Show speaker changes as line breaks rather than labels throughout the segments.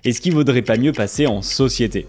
Est-ce qu'il vaudrait pas mieux passer en société ?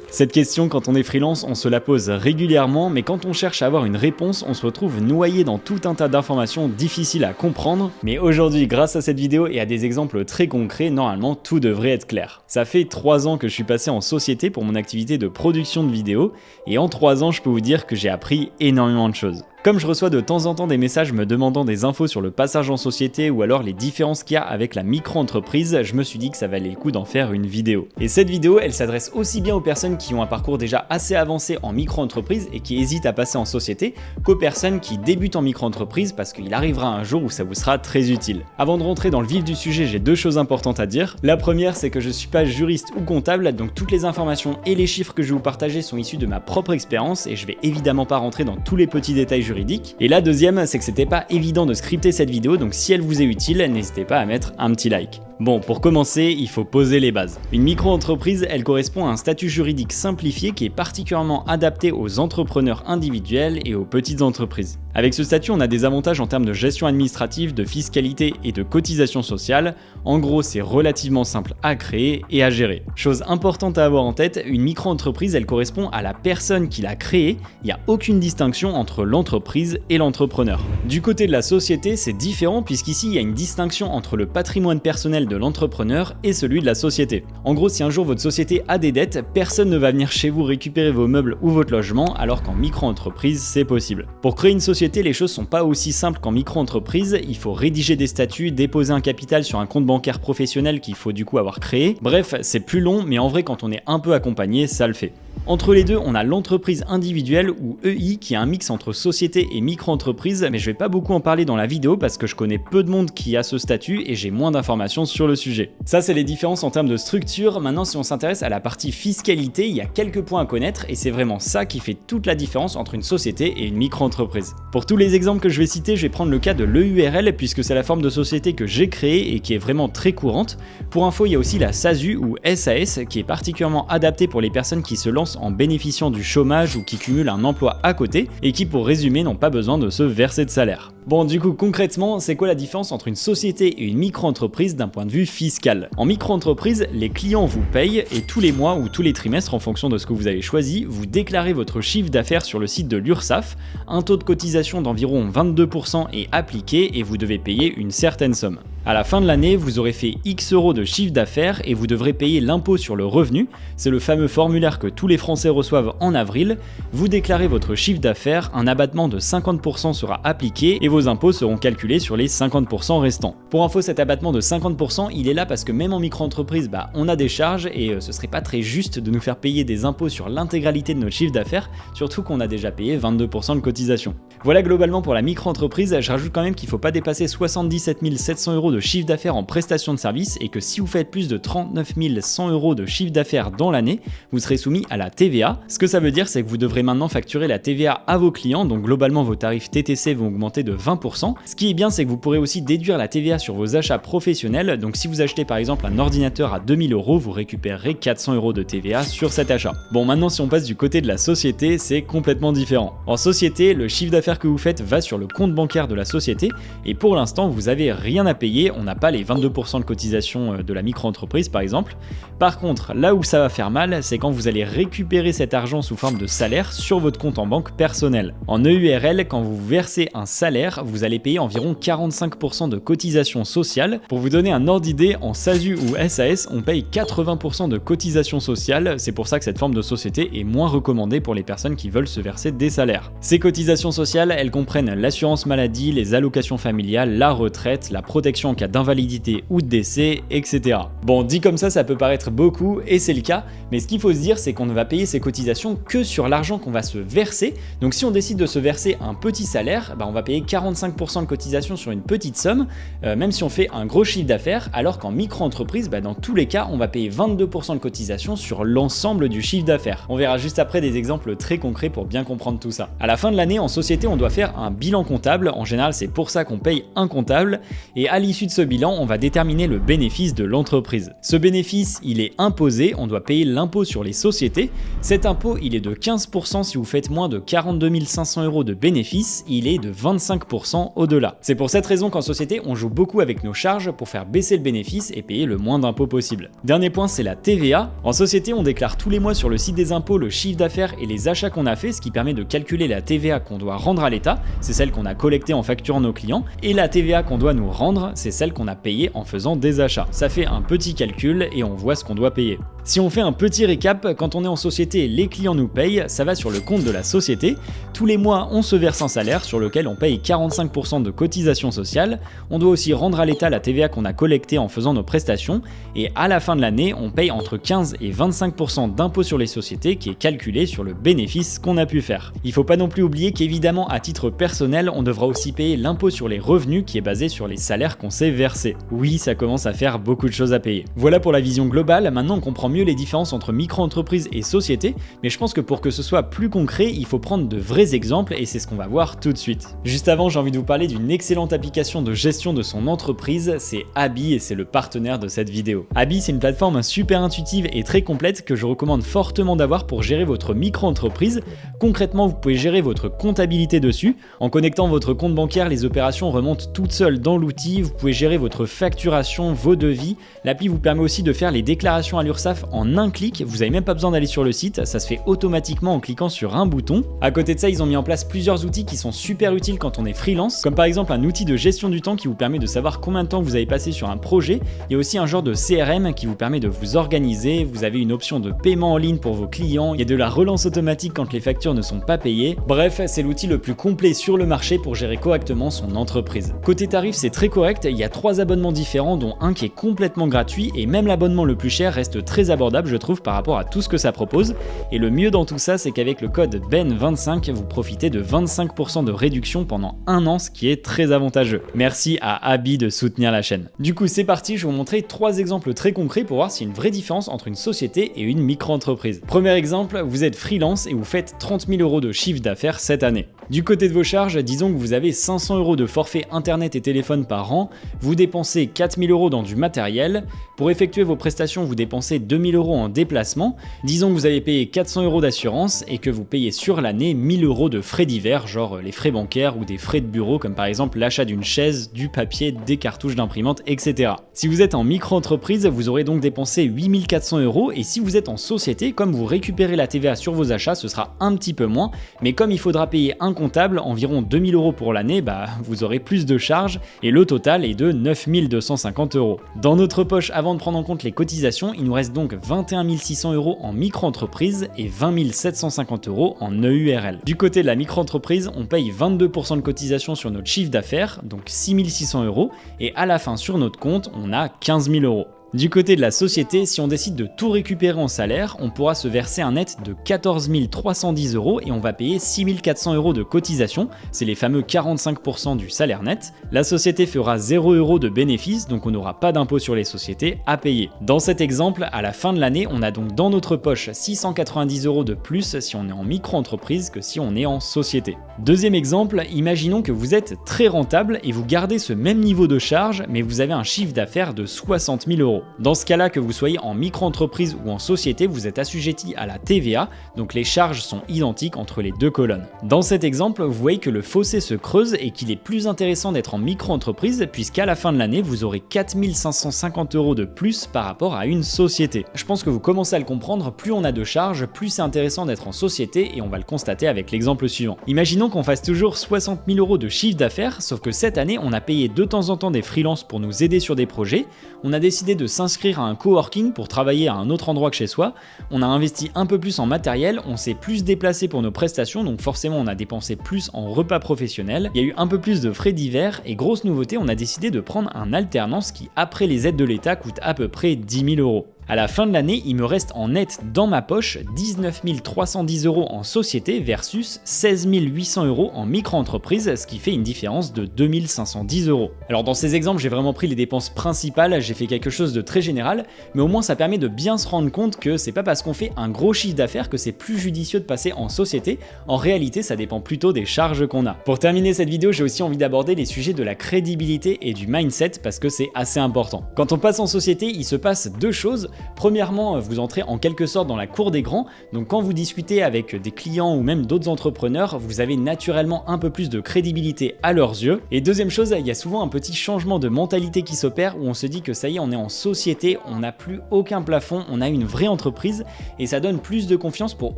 Cette question, quand on est freelance, on se la pose régulièrement, mais quand on cherche à avoir une réponse, on se retrouve noyé dans tout un tas d'informations difficiles à comprendre. Mais aujourd'hui, grâce à cette vidéo et à des exemples très concrets, normalement tout devrait être clair. Ça fait 3 ans que je suis passé en société pour mon activité de production de vidéos, et en 3 ans, je peux vous dire que j'ai appris énormément de choses. Comme je reçois de temps en temps des messages me demandant des infos sur le passage en société ou alors les différences qu'il y a avec la micro-entreprise, je me suis dit que ça valait le coup d'en faire une vidéo. Et cette vidéo, elle s'adresse aussi bien aux personnes qui ont un parcours déjà assez avancé en micro-entreprise et qui hésitent à passer en société, qu'aux personnes qui débutent en micro-entreprise parce qu'il arrivera un jour où ça vous sera très utile. Avant de rentrer dans le vif du sujet, j'ai 2 choses importantes à dire. La première, c'est que je ne suis pas juriste ou comptable, donc toutes les informations et les chiffres que je vais vous partager sont issus de ma propre expérience et je vais évidemment pas rentrer dans tous les petits détails juridiques. Et la deuxième, c'est que c'était pas évident de scripter cette vidéo, donc si elle vous est utile, n'hésitez pas à mettre un petit like. Bon, pour commencer, il faut poser les bases. Une micro-entreprise, elle correspond à un statut juridique simplifié qui est particulièrement adapté aux entrepreneurs individuels et aux petites entreprises. Avec ce statut, on a des avantages en termes de gestion administrative, de fiscalité et de cotisation sociale. En gros, c'est relativement simple à créer et à gérer. Chose importante à avoir en tête, une micro-entreprise, elle correspond à la personne qui l'a créée. Il n'y a aucune distinction entre l'entreprise et l'entrepreneur. Du côté de la société, c'est différent puisqu'ici, il y a une distinction entre le patrimoine personnel de l'entrepreneur et celui de la société. En gros, si un jour votre société a des dettes, personne ne va venir chez vous récupérer vos meubles ou votre logement, alors qu'en micro-entreprise, c'est possible. Pour créer une société, les choses sont pas aussi simples qu'en micro-entreprise. Il faut rédiger des statuts, déposer un capital sur un compte bancaire professionnel qu'il faut du coup avoir créé. Bref, c'est plus long, mais en vrai, quand on est un peu accompagné, ça le fait. Entre les deux, on a l'entreprise individuelle ou EI qui est un mix entre société et micro-entreprise, mais je vais pas beaucoup en parler dans la vidéo parce que je connais peu de monde qui a ce statut et j'ai moins d'informations sur le sujet. Ça, c'est les différences en termes de structure. Maintenant, si on s'intéresse à la partie fiscalité, il y a quelques points à connaître et c'est vraiment ça qui fait toute la différence entre une société et une micro-entreprise. Pour tous les exemples que je vais citer, je vais prendre le cas de l'EURL puisque c'est la forme de société que j'ai créée et qui est vraiment très courante. Pour info, il y a aussi la SASU ou SAS qui est particulièrement adaptée pour les personnes qui se lancent en bénéficiant du chômage ou qui cumulent un emploi à côté et qui, pour résumer, n'ont pas besoin de se verser de salaire. Bon, du coup, concrètement, c'est quoi la différence entre une société et une micro-entreprise d'un point de vue fiscal ? En micro-entreprise, les clients vous payent et tous les mois ou tous les trimestres, en fonction de ce que vous avez choisi, vous déclarez votre chiffre d'affaires sur le site de l'URSSAF. Un taux de cotisation d'environ 22% est appliqué et vous devez payer une certaine somme. À la fin de l'année, vous aurez fait X euros de chiffre d'affaires et vous devrez payer l'impôt sur le revenu. C'est le fameux formulaire que tous les Français reçoivent en avril. Vous déclarez votre chiffre d'affaires, un abattement de 50% sera appliqué et vos impôts seront calculés sur les 50% restants. Pour info, cet abattement de 50%, il est là parce que même en micro-entreprise, on a des charges et ce serait pas très juste de nous faire payer des impôts sur l'intégralité de notre chiffre d'affaires, surtout qu'on a déjà payé 22% de cotisation. Voilà globalement pour la micro-entreprise. Je rajoute quand même qu'il ne faut pas dépasser 77 700 euros de chiffre d'affaires en prestation de service et que si vous faites plus de 39 100 euros de chiffre d'affaires dans l'année, vous serez soumis à la TVA. Ce que ça veut dire, c'est que vous devrez maintenant facturer la TVA à vos clients, donc globalement vos tarifs TTC vont augmenter de 20%. Ce qui est bien, c'est que vous pourrez aussi déduire la TVA sur vos achats professionnels, donc si vous achetez par exemple un ordinateur à 2000 euros, vous récupérerez 400 euros de TVA sur cet achat. Bon, maintenant si on passe du côté de la société, c'est complètement différent. En société, le chiffre d'affaires que vous faites va sur le compte bancaire de la société et pour l'instant, vous n'avez rien à payer. On n'a pas les 22% de cotisation de la micro-entreprise par exemple. Par contre, là où ça va faire mal, c'est quand vous allez récupérer cet argent sous forme de salaire sur votre compte en banque personnel. En EURL, quand vous versez un salaire, vous allez payer environ 45% de cotisation sociale. Pour vous donner un ordre d'idée, en SASU ou SAS, on paye 80% de cotisation sociale. C'est pour ça que cette forme de société est moins recommandée pour les personnes qui veulent se verser des salaires. Ces cotisations sociales, elles comprennent l'assurance maladie, les allocations familiales, la retraite, la protection en cas d'invalidité ou de décès, etc. Bon, dit comme ça peut paraître beaucoup et c'est le cas, mais ce qu'il faut se dire, c'est qu'on ne va payer ces cotisations que sur l'argent qu'on va se verser. Donc si on décide de se verser un petit salaire, on va payer 45% de cotisation sur une petite somme, même si on fait un gros chiffre d'affaires, alors qu'en micro-entreprise, dans tous les cas, on va payer 22% de cotisation sur l'ensemble du chiffre d'affaires. On verra juste après des exemples très concrets pour bien comprendre tout ça. À la fin de l'année, en société, on doit faire un bilan comptable. En général, c'est pour ça qu'on paye un comptable. Et à l'issue l'issue de ce bilan, on va déterminer le bénéfice de l'entreprise. Ce bénéfice, il est imposé, on doit payer l'impôt sur les sociétés. Cet impôt, il est de 15% si vous faites moins de 42 500 € de bénéfice, il est de 25% au-delà. C'est pour cette raison qu'en société, on joue beaucoup avec nos charges pour faire baisser le bénéfice et payer le moins d'impôts possible. Dernier point, c'est la TVA. En société, on déclare tous les mois sur le site des impôts le chiffre d'affaires et les achats qu'on a fait, ce qui permet de calculer la TVA qu'on doit rendre à l'État, c'est celle qu'on a collectée en facturant nos clients, et la TVA qu'on doit nous rendre, c'est celle qu'on a payée en faisant des achats. Ça fait un petit calcul et on voit ce qu'on doit payer. Si on fait un petit récap, quand on est en société, les clients nous payent, ça va sur le compte de la société. Tous les mois, on se verse un salaire sur lequel on paye 45% de cotisations sociales. On doit aussi rendre à l'État la TVA qu'on a collectée en faisant nos prestations. Et à la fin de l'année, on paye entre 15 et 25% d'impôt sur les sociétés qui est calculé sur le bénéfice qu'on a pu faire. Il faut pas non plus oublier qu'évidemment, à titre personnel, on devra aussi payer l'impôt sur les revenus qui est basé sur les salaires qu'on s'est versés. Oui, ça commence à faire beaucoup de choses à payer. Voilà pour la vision globale. Maintenant, on comprend mieux les différences entre micro-entreprises et sociétés, mais je pense que pour que ce soit plus concret, il faut prendre de vrais exemples et c'est ce qu'on va voir tout de suite. Juste avant, j'ai envie de vous parler d'une excellente application de gestion de son entreprise, c'est Abi et c'est le partenaire de cette vidéo. Abi, c'est une plateforme super intuitive et très complète que je recommande fortement d'avoir pour gérer votre micro-entreprise. Concrètement, vous pouvez gérer votre comptabilité dessus. En connectant votre compte bancaire, les opérations remontent toutes seules dans l'outil. Vous pouvez gérer votre facturation, vos devis. L'appli vous permet aussi de faire les déclarations à l'URSSAF en un clic, vous n'avez même pas besoin d'aller sur le site, ça se fait automatiquement en cliquant sur un bouton. À côté de ça, ils ont mis en place plusieurs outils qui sont super utiles quand on est freelance, comme par exemple un outil de gestion du temps qui vous permet de savoir combien de temps vous avez passé sur un projet. Il y a aussi un genre de CRM qui vous permet de vous organiser, vous avez une option de paiement en ligne pour vos clients, il y a de la relance automatique quand les factures ne sont pas payées. Bref, c'est l'outil le plus complet sur le marché pour gérer correctement son entreprise. Côté tarif, c'est très correct, il y a 3 abonnements différents dont un qui est complètement gratuit et même l'abonnement le plus cher reste très abordable je trouve par rapport à tout ce que ça propose. Et le mieux dans tout ça, c'est qu'avec le code BEN25, vous profitez de 25% de réduction pendant un an, ce qui est très avantageux. Merci à Abi de soutenir la chaîne. Du coup, c'est parti, je vais vous montrer 3 exemples très concrets pour voir s'il y a une vraie différence entre une société et une micro-entreprise. Premier exemple, vous êtes freelance et vous faites 30 000 € de chiffre d'affaires cette année. Du côté de vos charges, disons que vous avez 500 € de forfait internet et téléphone par an, vous dépensez 4 000 € dans du matériel, pour effectuer vos prestations, vous dépensez 2 000 € en déplacement, disons que vous avez payé 400 € d'assurance et que vous payez sur l'année 1 000 € de frais divers, genre les frais bancaires ou des frais de bureau comme par exemple l'achat d'une chaise, du papier, des cartouches d'imprimante, etc. Si vous êtes en micro-entreprise, vous aurez donc dépensé 8 400 € et si vous êtes en société, comme vous récupérez la TVA sur vos achats, ce sera un petit peu moins, mais comme il faudra payer un comptable, environ 2 000 € pour l'année, vous aurez plus de charges et le total est de 9 250 €. Dans notre poche, avant de prendre en compte les cotisations, il nous reste donc 21 600 € en micro-entreprise et 20 750 € en EURL. Du côté de la micro-entreprise, on paye 22% de cotisation sur notre chiffre d'affaires, donc 6 600 € et à la fin sur notre compte, on a 15 000 €. Du côté de la société, si on décide de tout récupérer en salaire, on pourra se verser un net de 14 310 € et on va payer 6 400 € de cotisation, c'est les fameux 45% du salaire net. La société fera 0 € de bénéfice, donc on n'aura pas d'impôt sur les sociétés à payer. Dans cet exemple, à la fin de l'année, on a donc dans notre poche 690 € de plus si on est en micro-entreprise que si on est en société. Deuxième exemple, imaginons que vous êtes très rentable et vous gardez ce même niveau de charge, mais vous avez un chiffre d'affaires de 60 000 €. Dans ce cas-là, que vous soyez en micro-entreprise ou en société, vous êtes assujetti à la TVA, donc les charges sont identiques entre les deux colonnes. Dans cet exemple, vous voyez que le fossé se creuse et qu'il est plus intéressant d'être en micro-entreprise puisqu'à la fin de l'année, vous aurez 4 550 € de plus par rapport à une société. Je pense que vous commencez à le comprendre, plus on a de charges, plus c'est intéressant d'être en société et on va le constater avec l'exemple suivant. Imaginons qu'on fasse toujours 60 000 € de chiffre d'affaires, sauf que cette année, on a payé de temps en temps des freelances pour nous aider sur des projets, on a décidé de s'inscrire à un coworking pour travailler à un autre endroit que chez soi, on a investi un peu plus en matériel, on s'est plus déplacé pour nos prestations, donc forcément on a dépensé plus en repas professionnels, il y a eu un peu plus de frais divers et grosse nouveauté, on a décidé de prendre un alternance qui après les aides de l'État coûte à peu près 10 000 €. À la fin de l'année, il me reste en net dans ma poche 19 310 € en société versus 16 800 € en micro-entreprise, ce qui fait une différence de 2 510 €. Alors dans ces exemples, j'ai vraiment pris les dépenses principales, j'ai fait quelque chose de très général, mais au moins ça permet de bien se rendre compte que c'est pas parce qu'on fait un gros chiffre d'affaires que c'est plus judicieux de passer en société. En réalité, ça dépend plutôt des charges qu'on a. Pour terminer cette vidéo, j'ai aussi envie d'aborder les sujets de la crédibilité et du mindset parce que c'est assez important. Quand on passe en société, il se passe deux choses. Premièrement, vous entrez en quelque sorte dans la cour des grands, donc quand vous discutez avec des clients ou même d'autres entrepreneurs, vous avez naturellement un peu plus de crédibilité à leurs yeux. Et deuxième chose, il y a souvent un petit changement de mentalité qui s'opère où on se dit que ça y est, on est en société, on n'a plus aucun plafond, on a une vraie entreprise et ça donne plus de confiance pour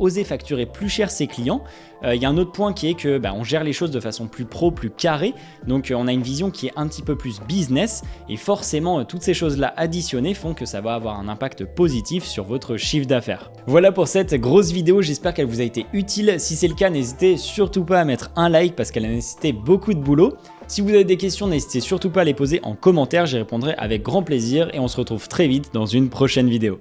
oser facturer plus cher ses clients. Il y a un autre point qui est que on gère les choses de façon plus pro, plus carrée, donc on a une vision qui est un petit peu plus business et forcément toutes ces choses-là additionnées font que ça va avoir un impact positif sur votre chiffre d'affaires. Voilà pour cette grosse vidéo, j'espère qu'elle vous a été utile. Si c'est le cas, n'hésitez surtout pas à mettre un like parce qu'elle a nécessité beaucoup de boulot. Si vous avez des questions, n'hésitez surtout pas à les poser en commentaire, j'y répondrai avec grand plaisir et on se retrouve très vite dans une prochaine vidéo.